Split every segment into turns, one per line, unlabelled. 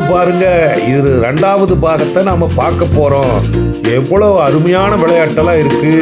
தொடர்ந்து பாருங்க. இது 2வது பாகத்தை நாம பார்க்க போறோம். எவ்வளவு அருமையான விளையாட்டெல்லாம் இருக்கு.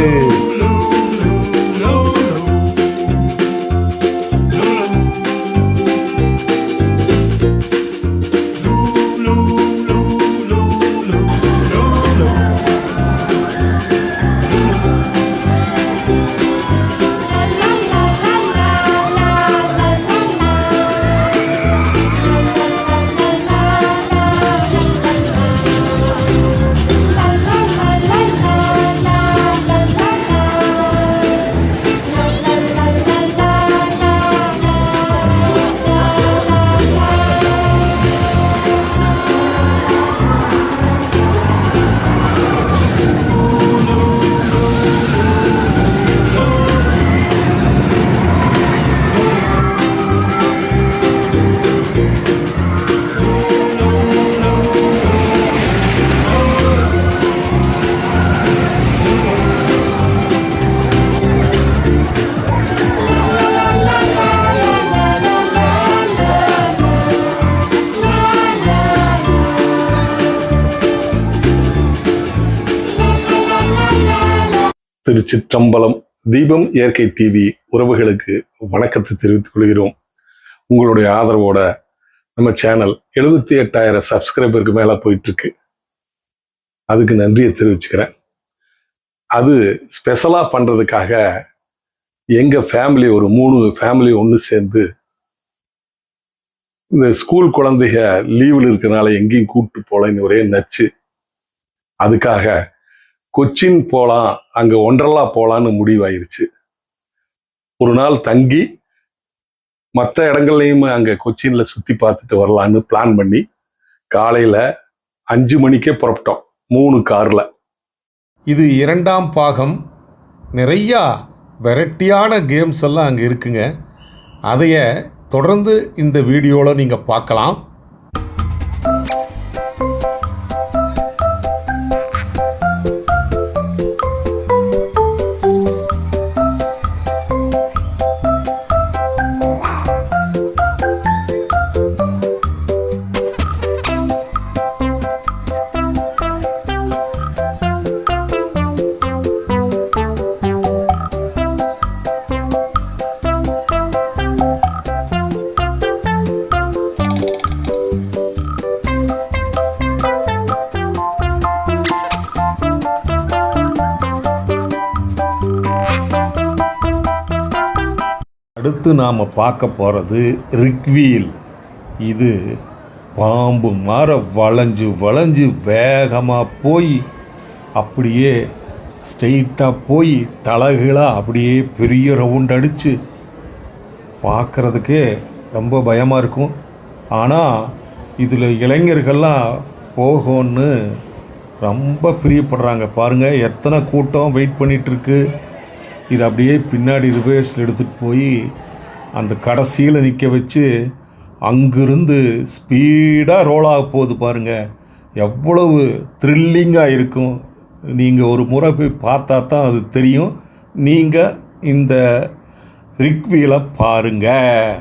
திருச்சிற்றம்பலம். தீபம் இயற்கை டிவி உறவுகளுக்கு வணக்கத்தை தெரிவித்துக் கொள்கிறோம். உங்களுடைய ஆதரவோட நம்ம சேனல் 78,000 சப்ஸ்கிரைபருக்கு மேல போயிட்டு இருக்கு. அதுக்கு நன்றியை தெரிவிச்சுக்கிறேன். அது ஸ்பெஷலா பண்றதுக்காக எங்க ஃபேமிலி ஒரு 3 ஃபேமிலி ஒன்று சேர்ந்து இந்த ஸ்கூல் குழந்தைங்க லீவில் இருக்கிறனால எங்கேயும் கூப்பிட்டு போலன்னு ஒரே நச்சு. அதுக்காக கொச்சின் போகலாம், அங்கே ஒண்டர்லா போகலான்னு முடிவாயிருச்சு. ஒரு நாள் தங்கி மற்ற இடங்கள்லையும் அங்கே கொச்சினில் சுற்றி பார்த்துட்டு வரலான்னு பிளான் பண்ணி காலையில் 5 மணிக்கே புறப்பட்டோம் 3 காரில்.
இது 2ஆம் பாகம். நிறையா வெரைட்டியான கேம்ஸ் எல்லாம் அங்கே இருக்குங்க. அதைய தொடர்ந்து இந்த வீடியோவில் நீங்கள் பார்க்கலாம். அடுத்து நாம் பார்க்க போகிறது ரிக்வீல். இது பாம்பு மாற வளைஞ்சு வளைஞ்சு வேகமாக போய் அப்படியே ஸ்ட்ரெயிட்டாக போய் தலைகளாக அப்படியே பெரிய ரவுண்ட் அடித்து பார்க்குறதுக்கே ரொம்ப பயமாக இருக்கும். ஆனால் இதில் இளைஞர்கள்லாம் போகணுன்னு ரொம்ப பிரியப்படுறாங்க. பாருங்கள் எத்தனை கூட்டம் வெயிட் பண்ணிகிட்ருக்கு. இது அப்படியே பின்னாடி ரிவர்ஸில் எடுத்துகிட்டு போய் அந்த கடைசியில் நிற்க வச்சு அங்கிருந்து ஸ்பீடாக ரோலாக போகுது. பாருங்கள் எவ்வளவு த்ரில்லிங்காக இருக்கும். நீங்கள் ஒரு முறை போய் பார்த்தா தான் அது தெரியும். நீங்கள் இந்த ரிக்வீலை பாருங்கள்.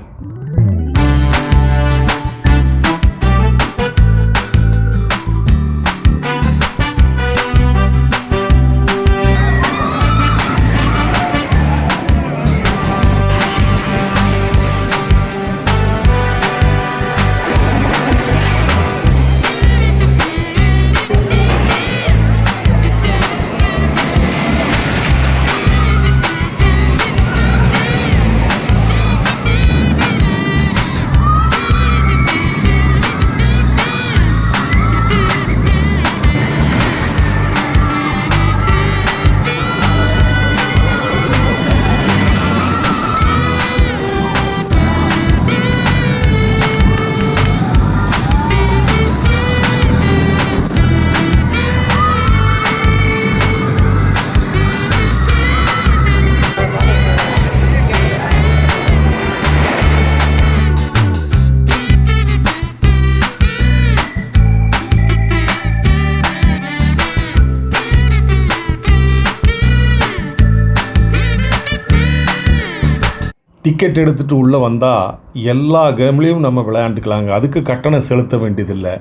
டிக்கெட் எடுத்துகிட்டு உள்ளே வந்தால் எல்லா கேம்லேயும் நம்ம விளையாண்டுக்கலாங்க. அதுக்கு கட்டணம் செலுத்த வேண்டியதில்லை.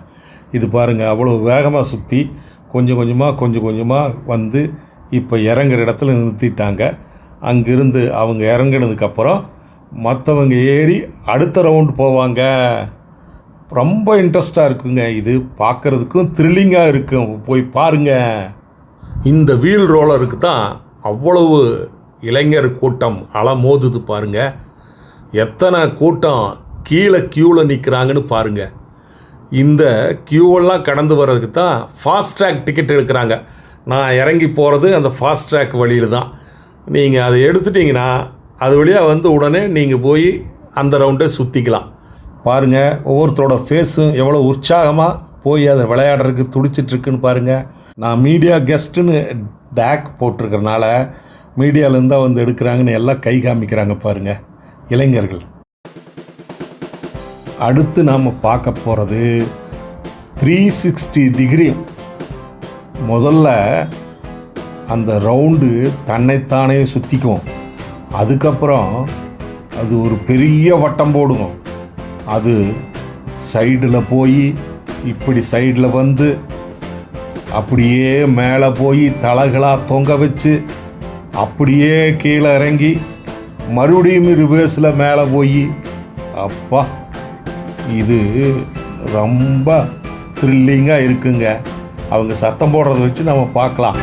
இது பாருங்கள், அவ்வளோ வேகமாக சுற்றி கொஞ்சம் கொஞ்சமாக வந்து இப்போ இறங்குற இடத்துல நிறுத்திட்டாங்க. அங்கிருந்து அவங்க இறங்கினதுக்கப்புறம் மற்றவங்க ஏறி அடுத்த ரவுண்டு போவாங்க. ரொம்ப இன்ட்ரெஸ்டாக இருக்குங்க. இது பார்க்குறதுக்கும் த்ரில்லிங்காக இருக்கும். போய் பாருங்கள். இந்த வீல் ரோலருக்கு தான் அவ்வளவு இளைஞர் கூட்டம் அலமோதுது பாருங்கள். எத்தனை கூட்டம் கீழே க்யூவில் நிற்கிறாங்கன்னு பாருங்கள். இந்த க்யூவெல்லாம் கடந்து வர்றதுக்கு தான் ஃபாஸ்ட் ட்ராக் டிக்கெட் எடுக்கிறாங்க. நான் இறங்கி போகிறது அந்த ஃபாஸ்ட் ட்ராக் வழியில் தான். நீங்கள் அதை எடுத்துட்டிங்கன்னா அது வழியாக வந்து உடனே நீங்கள் போய் அந்த ரவுண்டை சுற்றிக்கலாம். பாருங்கள், ஒவ்வொருத்தரோட ஃபேஸும் எவ்வளோ உற்சாகமாக போய் அதை விளையாடுறதுக்கு துடிச்சிட்ருக்குன்னு பாருங்கள். நான் மீடியா கெஸ்ட்டுன்னு டேக் போட்டிருக்கிறனால மீடியாவிலேருந்தான் வந்து எடுக்கிறாங்கன்னு எல்லாம் கை காமிக்கிறாங்க பாருங்கள் இளைஞர்கள். அடுத்து நாம் பார்க்க போகிறது 360 டிகிரி. முதல்ல அந்த ரவுண்டு தன்னைத்தானே சுற்றிக்கும். அதுக்கப்புறம் அது ஒரு பெரிய வட்டம் போடுங்க. அது சைடில் போய் இப்படி சைடில் வந்து அப்படியே மேலே போய் தலைகளாக தொங்க வச்சு அப்படியே கீழே இறங்கி மறுபடியும் ரிவர்ஸில் மேலே போய், அப்பா இது ரொம்ப த்ரில்லிங்காக இருக்குங்க. அவங்க சத்தம் போடுறத வச்சு நம்ம பார்க்கலாம்.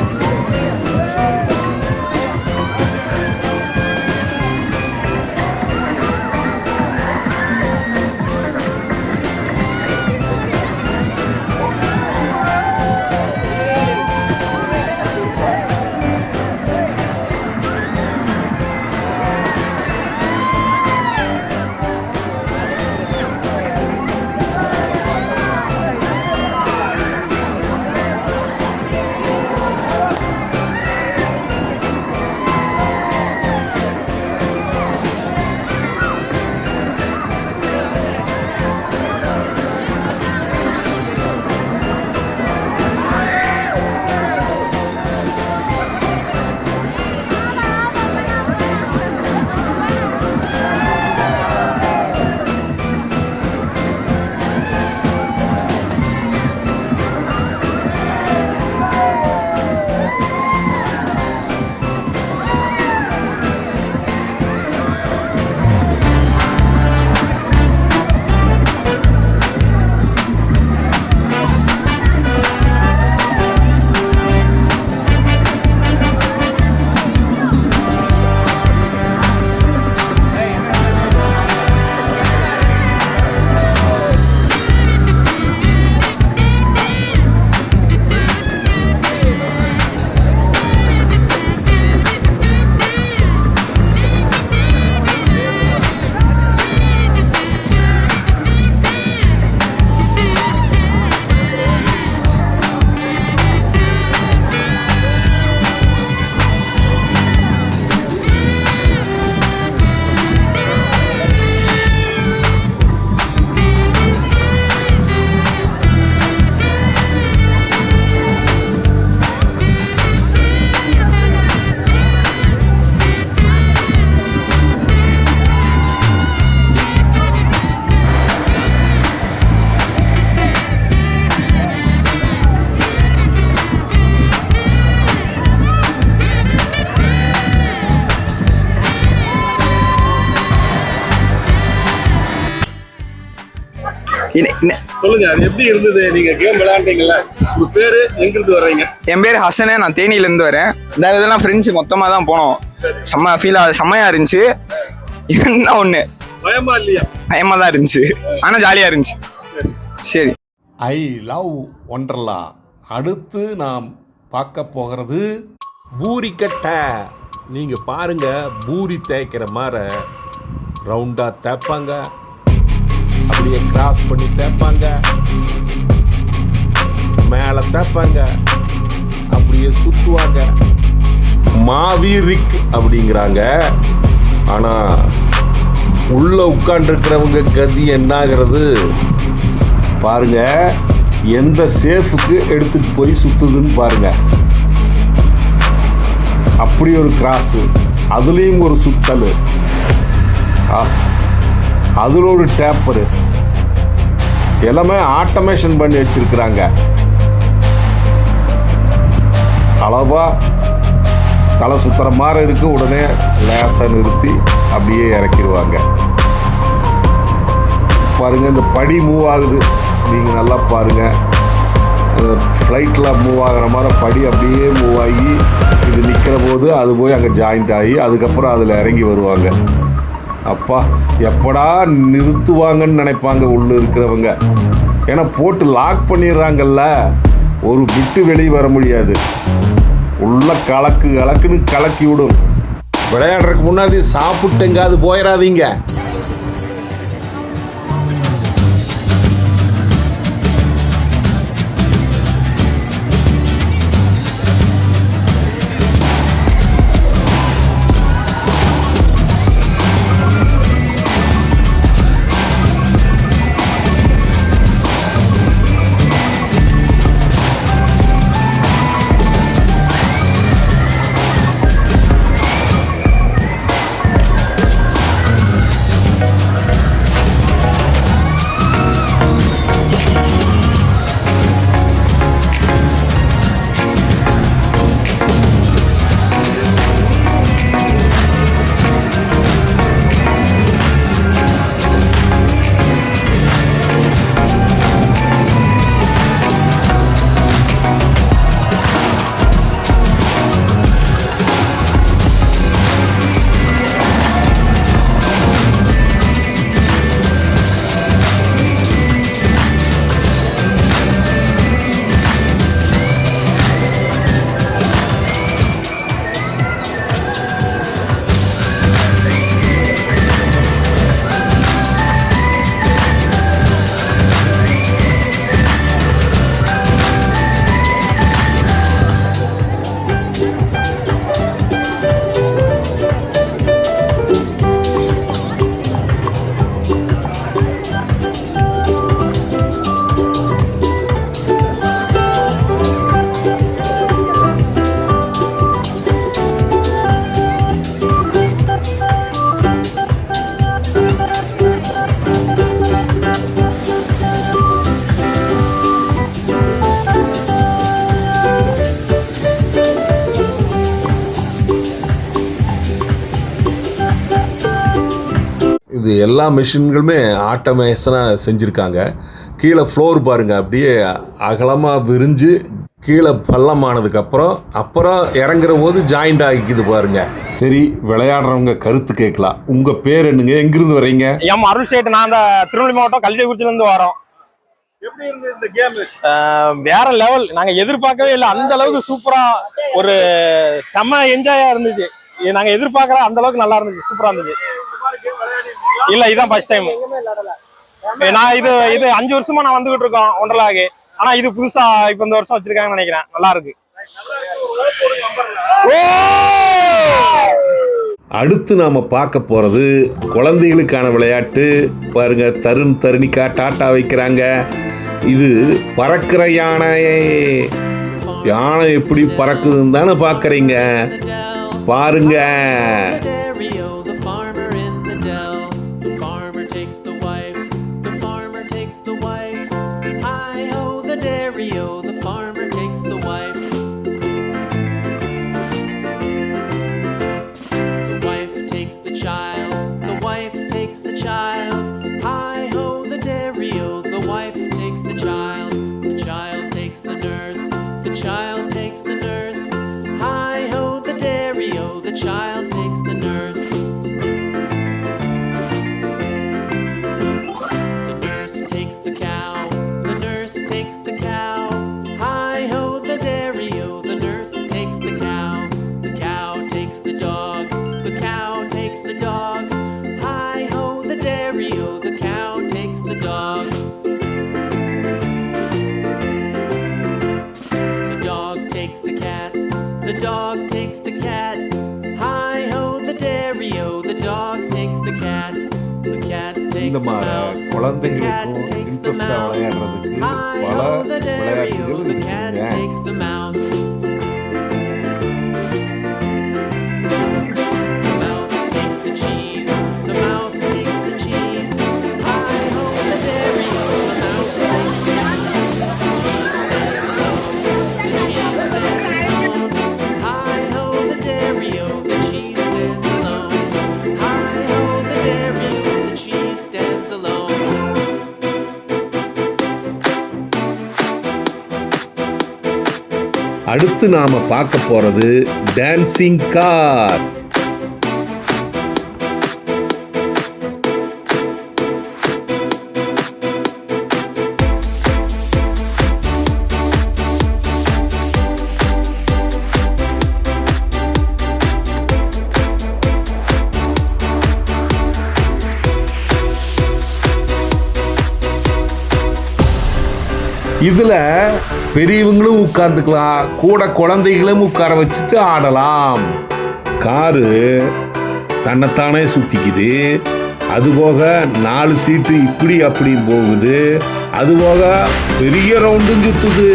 சொல்லுங்க, அது எப்படி இருந்தது? நீங்க கேம் விளையாண்டீங்கல்ல, உங்க பேரு, எங்க இருந்து வர்றீங்க?
என் பேர் ஹசனு, நான் தேனியில இருந்து வரேன். இந்த இதெல்லாம் ஃப்ரெண்ட்ஸ் மொத்தமா தான் போனோம். செம்மையா இருந்துச்சு. என்ன ஒண்ணு
பயமா இல்லையா?
பயமா தான் இருந்துச்சு, ஆனா ஜாலியா இருந்துச்சு. சரி,
ஐ லவ் ஒண்டர்லா. அடுத்து நாம் பார்க்க போகிறது பூரிக்கட்டை. நீங்கள் பாருங்க, பூரி தேய்க்கிற மாதிரி ரவுண்டாக தேய்ப்பாங்க, அப்படியே கிராஸ் பண்ணி தேய்ப்பாங்க, மேலே தேய்ப்பாங்க, அப்படியே சுற்றுவாங்க. மாவீரிக் அப்படிங்கிறாங்க. ஆனால் உள்ள உட்காண்டிருக்கிறவங்க கதி என்னாகிறது பாருங்க. எந்த சேஃபுக்கு எடுத்துட்டு போய் சுற்றுதுன்னு பாருங்க. அப்படி ஒரு கிராஸு, அதுலேயும் ஒரு சுத்தல். அதில் ஒரு டேப்பரு எல்லாமே ஆட்டோமேஷன் பண்ணி வச்சிருக்கிறாங்க. அளவா தலை சுத்துற மாதிரி இருக்கு, உடனே லேசாக நிறுத்தி அப்படியே இறக்கிடுவாங்க. பாருங்க, இந்த படி மூவ் ஆகுது, நீங்கள் நல்லா பாருங்க. ஃப்ளைட்டில் மூவ் ஆகிற மாதிரி படி அப்படியே மூவ் ஆகி இது நிற்கிற போது அது போய் அங்கே ஜாயிண்ட் ஆகி அதுக்கப்புறம் அதில் இறங்கி வருவாங்க. அப்பா, எப்படா நிறுத்துவாங்கன்னு நினைப்பாங்க உள்ளே இருக்கிறவங்க. ஏன்னா போட்டு லாக் பண்ணிடுறாங்கல்ல, ஒரு விட்டு வெளியே வர முடியாது. உள்ள கலக்குன்னு கலக்கி விடும். விளையாடுறதுக்கு முன்னாடி சாப்பிட்டு எங்காவது போயிடாதீங்க. இது எல்லா மிஷின்களுமே ஆட்டோமேஷனாக செஞ்சுருக்காங்க. கீழே ஃப்ளோர் பாருங்கள், அப்படியே அகலமாக விரிஞ்சு கீழே அப்புறம் இறங்குற போது ஜாயிண்ட் ஆகிக்குது பாருங்க. சரி, விளையாடுறவங்க கருத்து கேட்கலாம். உங்கள் பேர் என்னங்க, எங்கிருந்து வரீங்க?
எம் அருள் சேட்டு. நான் அந்த திருநெல்வேலி மாவட்டம் கல்விக்குறிச்சிலேருந்து வரோம். எப்படி இருந்தது இந்த கேம்? வேற லெவல். நாங்கள் எதிர்பார்க்கவே இல்லை, அந்த அளவுக்கு சூப்பராக ஒரு செம்ம என்ஜாயாக இருந்துச்சு. நாங்க எதிர்பார்க்கற அந்த அளவுக்கு நல்லா இருந்துச்சு, சூப்பரா இருந்துச்சு. இல்ல, இதான் ஃபர்ஸ்ட் டைம். நான் இது 5 வருஷமா நான் வந்துகிட்டு இருக்கோம் ஒண்டர்லாக்கு. ஆனா இது புதுசா இப்ப இந்த வருஷம் வச்சிருக்காங்கன்னு நினைக்கிறேன். நல்லா இருக்கு.
அடுத்து நாம பார்க்க போறது குழந்தைகளுக்கான விளையாட்டு. பாருங்க, தருணிக்கா டாட்டா வைக்கிறாங்க. இது பறக்கிற யானை. யானை எப்படி பறக்குதுன்னு தானே பாக்குறீங்க. பாருங்க. இந்த மாதிரி குழந்தைகளுக்கும் இன்ட்ரெஸ்டா விளையாடுறதுக்கு பல விளையாட்டுகள் இருக்குங்க.
The mouse
அடுத்து நாம பார்க்க போறது டான்சிங் கார். இதுல பெரியவங்களும் உட்கார்ந்துக்கலாம், கூட குழந்தைகளும் உட்கார வச்சுட்டு ஆடலாம். காரு தன்னைத்தானே சுத்திக்குது, அதுபோக 4 சீட்டு இப்படி அப்படி போகுது, அதுபோக பெரிய ரவுண்டும் சுத்துது.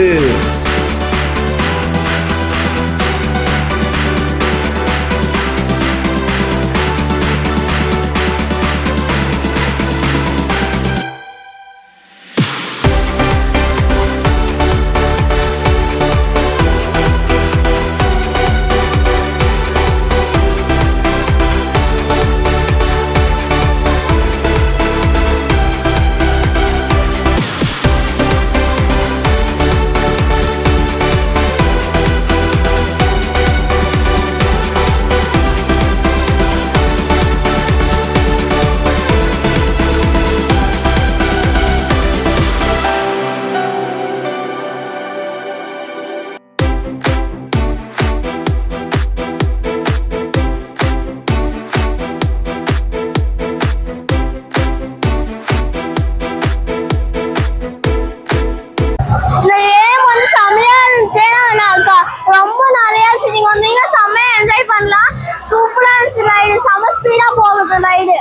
ரொம்ப நிறைய நீங்க வந்தீங்கன்னா செம்மையா என்ஜாய் பண்ணலாம். சூப்பரா இருந்துச்சு ரைடு, செம ஸ்பீடா போகுது ரைடு.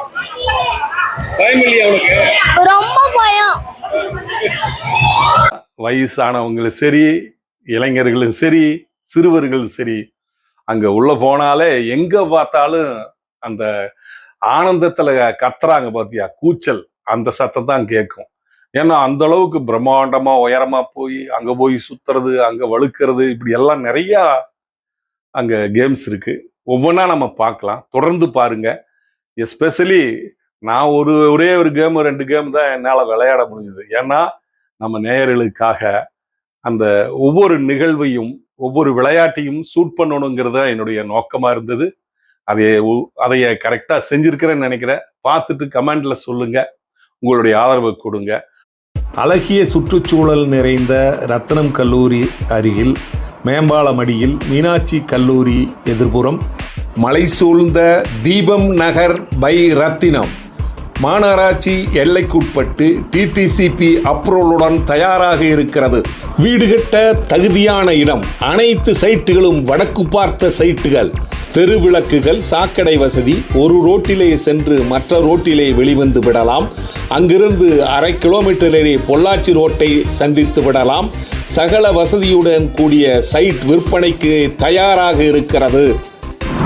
ரொம்ப பயம்.
வயசானவங்களும் சரி, இளைஞர்களும் சரி, சிறுவர்களும் சரி, அங்க உள்ள போனாலே எங்க பார்த்தாலும் அந்த ஆனந்தத்துல கத்துறாங்க பாத்தியா, கூச்சல், அந்த சத்தம் தான் கேட்கும். ஏன்னா அந்த அளவுக்கு பிரம்மாண்டமா உயரமா போய் அங்க போய் சுத்துறது, அங்க வழுக்கிறது, இப்படி எல்லாம் நிறைய அங்க கேம்ஸ் இருக்கு. ஒவ்வொன்றா நம்ம பார்க்கலாம், தொடர்ந்து பாருங்க. எஸ்பெஷலி நான் ஒரே ஒரு கேம் 2 கேம் தான் என்னால் விளையாட முடிஞ்சது. ஏன்னா நம்ம நேயர்களுக்காக அந்த ஒவ்வொரு நிகழ்வையும் ஒவ்வொரு விளையாட்டையும் ஷூட் பண்ணணுங்கிறது என்னுடைய நோக்கமா இருந்தது. அதைய கரெக்டா செஞ்சிருக்கிறேன்னு நினைக்கிறேன். பார்த்துட்டு கமெண்ட்ல சொல்லுங்க, உங்களுடைய ஆதரவை கொடுங்க.
அழகிய சுற்றுச்சூழல் நிறைந்த ரத்னம் கல்லூரி அருகில் மேம்பாலமடியில் மீனாட்சி கல்லூரி எதிர்ப்புறம் மலை சூழ்ந்த தீபம் நகர் பை ரத்தினம் மாநகராட்சி எல்லைக்குட்பட்டு டிடிசிபி அப்ரூவலுடன் தயாராக இருக்கிறது. வீடு கட்ட தகுதியான இடம், அனைத்து சைட்டுகளும் வடக்கு பார்த்த சைட்டுகள், தெருவிளக்குகள், சாக்கடை வசதி, ஒரு ரோட்டிலே சென்று மற்ற ரோட்டிலே வெளிவந்து விடலாம். அங்கிருந்து 1/2 கிலோமீட்டரிலே பொள்ளாச்சி ரோட்டை சந்தித்து விடலாம். சகல வசதியுடன் கூடிய சைட் விற்பனைக்கு தயாராக இருக்கிறது.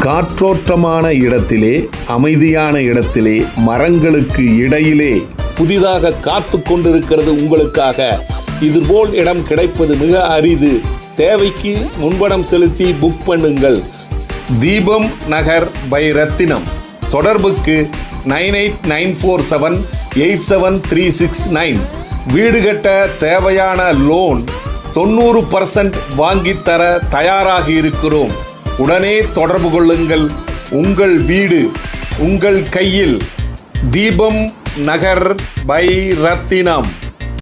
காற்றோட்டமான இடத்திலே, அமைதியான இடத்திலே, மரங்களுக்கு இடையிலே புதிதாக காத்து கொண்டிருக்கிறது உங்களுக்காக. இதுபோல் இடம் கிடைப்பது மிக அரிது. தேவைக்கு முன்பணம் செலுத்தி புக் பண்ணுங்கள். தீபம் நகர் பை ரத்தினம். தொடர்புக்கு 9894787369. வீடு கட்ட தேவையான லோன் 90% வாங்கித்தர தயாராக இருக்கிறோம். உடனே தொடர்பு கொள்ளுங்கள். உங்கள் வீடு உங்கள் கையில். தீபம் நகர் பை ரத்தினம்.